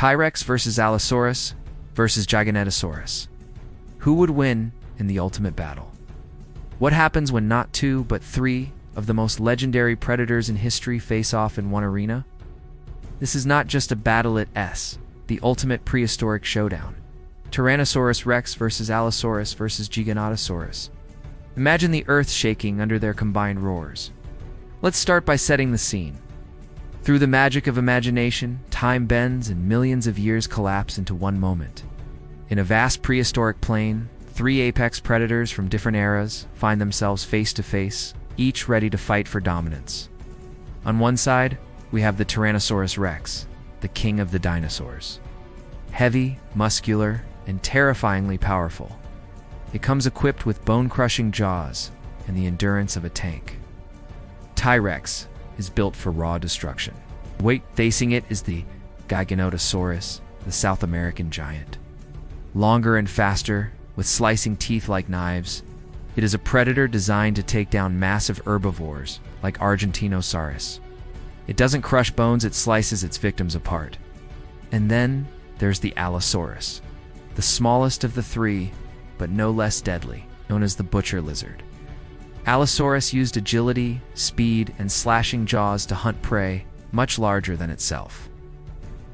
T-Rex versus Allosaurus versus Giganotosaurus. Who would win in the ultimate battle? What happens when not two, but three of the most legendary predators in history face off in one arena? This is not just a battle, it's the ultimate prehistoric showdown. Tyrannosaurus Rex versus Allosaurus versus Giganotosaurus. Imagine the earth shaking under their combined roars. Let's start by setting the scene. Through the magic of imagination, time bends and millions of years collapse into one moment. In a vast prehistoric plain, three apex predators from different eras find themselves face to face, each ready to fight for dominance. On one side, we have the Tyrannosaurus Rex, the king of the dinosaurs. Heavy, muscular, and terrifyingly powerful. It comes equipped with bone-crushing jaws and the endurance of a tank. T-Rex is built for raw destruction. Facing it is the Giganotosaurus, the South American giant. Longer and faster, with slicing teeth like knives, it is a predator designed to take down massive herbivores like Argentinosaurus. It doesn't crush bones, it slices its victims apart. And then there's the Allosaurus, the smallest of the three, but no less deadly, known as the butcher lizard. Allosaurus used agility, speed, and slashing jaws to hunt prey much larger than itself.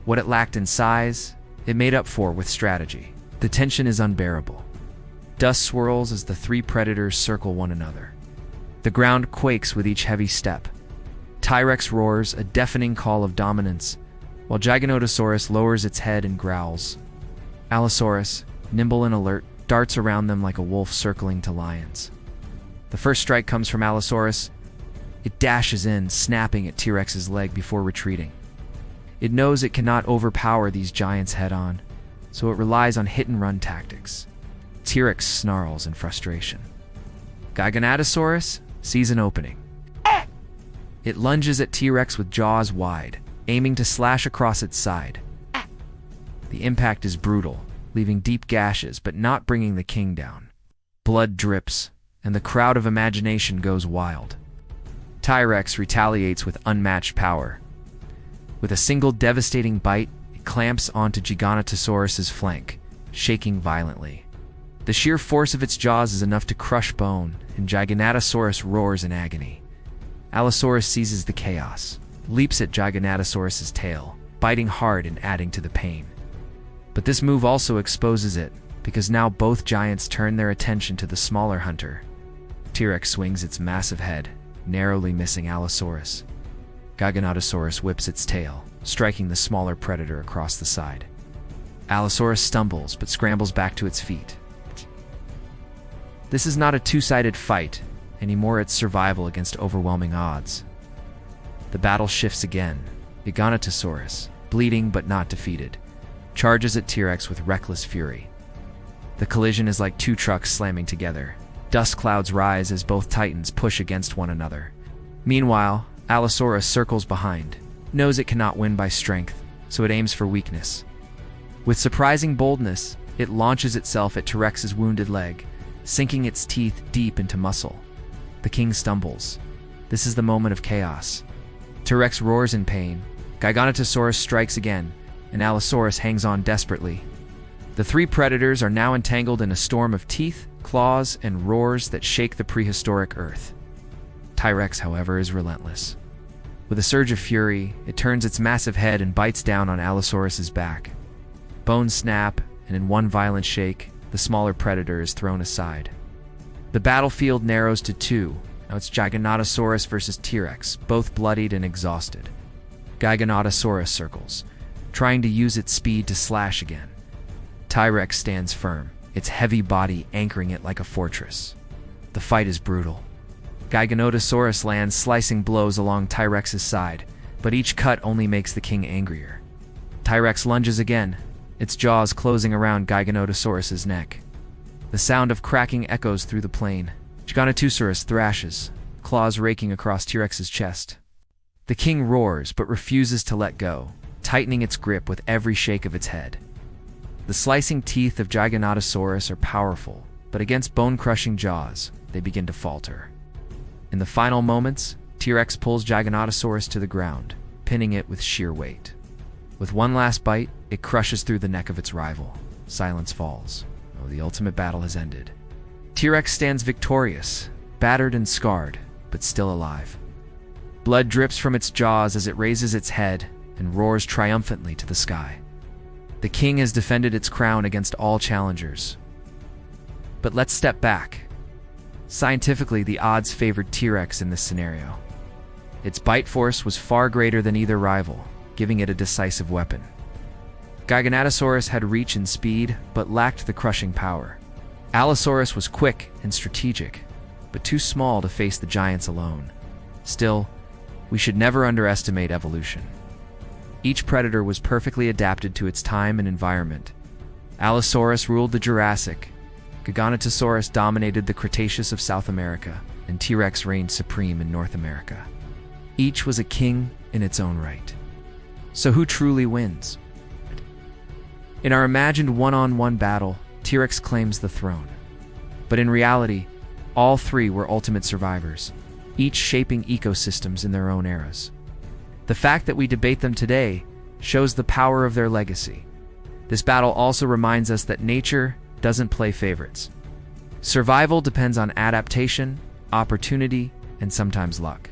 What it lacked in size, it made up for with strategy. The tension is unbearable. Dust swirls as the three predators circle one another. The ground quakes with each heavy step. T-Rex roars a deafening call of dominance, while Giganotosaurus lowers its head and growls. Allosaurus, nimble and alert, darts around them like a wolf circling to lions. The first strike comes from Allosaurus. It dashes in, snapping at T-Rex's leg before retreating. It knows it cannot overpower these giants head-on, so it relies on hit-and-run tactics. T-Rex snarls in frustration. Giganotosaurus sees an opening. It lunges at T-Rex with jaws wide, aiming to slash across its side. The impact is brutal, leaving deep gashes but not bringing the king down. Blood drips, and the crowd of imagination goes wild. T-Rex retaliates with unmatched power. With a single devastating bite, it clamps onto Giganotosaurus's flank, shaking violently. The sheer force of its jaws is enough to crush bone, and Giganotosaurus roars in agony. Allosaurus seizes the chaos, leaps at Giganotosaurus's tail, biting hard and adding to the pain. But this move also exposes it, because now both giants turn their attention to the smaller hunter. T-Rex swings its massive head, narrowly missing Allosaurus. Giganotosaurus whips its tail, striking the smaller predator across the side. Allosaurus stumbles but scrambles back to its feet. This is not a two-sided fight, anymore it's survival against overwhelming odds. The battle shifts again. Giganotosaurus, bleeding but not defeated, charges at T-Rex with reckless fury. The collision is like two trucks slamming together. Dust clouds rise as both titans push against one another. Meanwhile, Allosaurus circles behind, knows it cannot win by strength, so it aims for weakness. With surprising boldness, it launches itself at T-Rex's wounded leg, sinking its teeth deep into muscle. The king stumbles. This is the moment of chaos. T-Rex roars in pain. Giganotosaurus strikes again, and Allosaurus hangs on desperately. The three predators are now entangled in a storm of teeth, claws, and roars that shake the prehistoric earth. T-Rex, however, is relentless. With a surge of fury, it turns its massive head and bites down on Allosaurus's back. Bones snap, and in one violent shake, the smaller predator is thrown aside. The battlefield narrows to two. Now it's Giganotosaurus versus T-Rex, both bloodied and exhausted. Giganotosaurus circles, trying to use its speed to slash again. T-Rex stands firm, its heavy body anchoring it like a fortress. The fight is brutal. Giganotosaurus lands slicing blows along T-Rex's side, but each cut only makes the king angrier. T-Rex lunges again, its jaws closing around Giganotosaurus's neck. The sound of cracking echoes through the plain. Giganotosaurus thrashes, claws raking across T-Rex's chest. The king roars but refuses to let go, tightening its grip with every shake of its head. The slicing teeth of Giganotosaurus are powerful, but against bone-crushing jaws, they begin to falter. In the final moments, T-Rex pulls Giganotosaurus to the ground, pinning it with sheer weight. With one last bite, it crushes through the neck of its rival. Silence falls. Oh, the ultimate battle has ended. T-Rex stands victorious, battered and scarred, but still alive. Blood drips from its jaws as it raises its head and roars triumphantly to the sky. The king has defended its crown against all challengers. But let's step back. Scientifically, the odds favored T-Rex in this scenario. Its bite force was far greater than either rival, giving it a decisive weapon. Giganotosaurus had reach and speed, but lacked the crushing power. Allosaurus was quick and strategic, but too small to face the giants alone. Still, we should never underestimate evolution. Each predator was perfectly adapted to its time and environment. Allosaurus ruled the Jurassic, Giganotosaurus dominated the Cretaceous of South America, and T-Rex reigned supreme in North America. Each was a king in its own right. So who truly wins? In our imagined one-on-one battle, T-Rex claims the throne. But in reality, all three were ultimate survivors, each shaping ecosystems in their own eras. The fact that we debate them today shows the power of their legacy. This battle also reminds us that nature doesn't play favorites. Survival depends on adaptation, opportunity, and sometimes luck.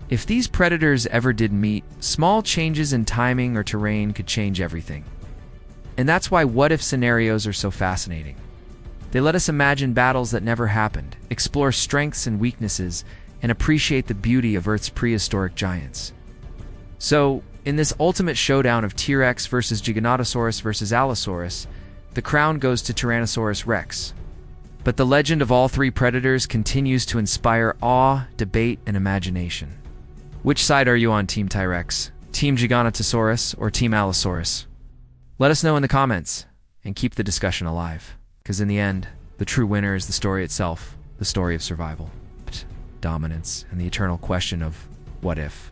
If these predators ever did meet, small changes in timing or terrain could change everything. And that's why what-if scenarios are so fascinating. They let us imagine battles that never happened, explore strengths and weaknesses, and appreciate the beauty of Earth's prehistoric giants. So, in this ultimate showdown of T-Rex versus Giganotosaurus versus Allosaurus, the crown goes to Tyrannosaurus Rex. But the legend of all three predators continues to inspire awe, debate, and imagination. Which side are you on, Team T-Rex, Team Giganotosaurus, or Team Allosaurus? Let us know in the comments, and keep the discussion alive. Because in the end, the true winner is the story itself, the story of survival, dominance, and the eternal question of what if.